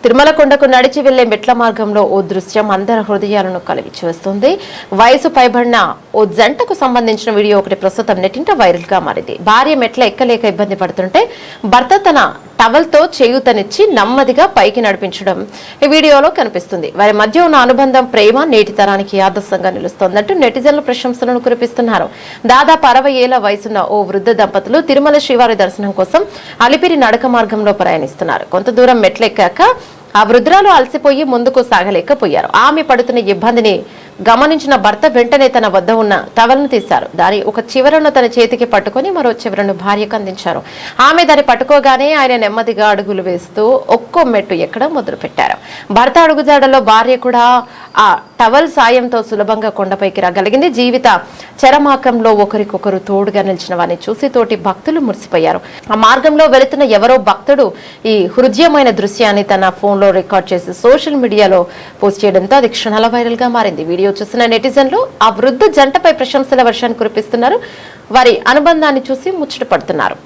తిరుమల కొండకు నడిచి వెళ్లే మెట్ల మార్గంలో ఓ దృశ్యం అందరి హృదయాలను కలిగిచేస్తుంది. వయసు పైబడిన ఓ జంటకు సంబంధించిన వీడియో ఒకటి ప్రస్తుతం నెట్టింట వైరల్ గా మారింది. భార్య మెట్ల ఎక్కలేక ఇబ్బంది పడుతుంటే భర్త తన టవల్ తో చేయూతనిచ్చి నెమ్మదిగా పైకి నడిపించడం ఈ వీడియోలో కనిపిస్తుంది. వారి మధ్య ఉన్న అనుబంధం, ప్రేమ నేటి తరానికి ఆదర్శంగా నిలుస్తోందంటూ నెటిజన్లు ప్రశంసలను కురిపిస్తున్నారు. దాదాపు 60 ఏళ్ల వయసున్న ఓ వృద్ధ దంపతులు తిరుమల శ్రీవారి దర్శనం కోసం అలిపిరి నడక మార్గంలో ప్రయాణిస్తున్నారు. కొంత దూరం మెట్లెక్కాక ఆ వృద్ధురాలు అలసిపోయి ముందుకు సాగలేకపోయారు. ఆమె పడుతున్న ఇబ్బందిని గమనించిన భర్త వెంటనే తన వద్ద ఉన్న టవల్ను తీశారు. దాని ఒక చివరను తన చేతికి పట్టుకుని మరో చివరను భార్యకు అందించారు. ఆమె దాన్ని పట్టుకోగానే ఆయన నెమ్మదిగా అడుగులు వేస్తూ ఒక్కో మెట్టు ఎక్కడం మొదలుపెట్టారు. భర్త అడుగుజాడలో భార్య కూడా ఆ టవల్ సాయంతో సులభంగా కొండపైకి రాగలిగింది. జీవిత చరమాకంలో ఒకరికొకరు తోడుగా నిలిచిన వారిని చూసి తోటి భక్తులు మురిసిపోయారు. ఆ మార్గంలో వెళుతున్న ఎవరో భక్తుడు ఈ హృదయమైన దృశ్యాన్ని తన ఫోన్లో రికార్డ్ చేసి సోషల్ మీడియాలో పోస్ట్ చేయడంతో అది క్షణాల వైరల్ గా మారింది. వీడియో చూసిన నెటిజన్లు ఆ వృద్ధ జంటపై ప్రశంసల వర్షాన్ని కురిపిస్తున్నారు. వారి అనుబంధాన్ని చూసి ముచ్చట పడుతున్నారు.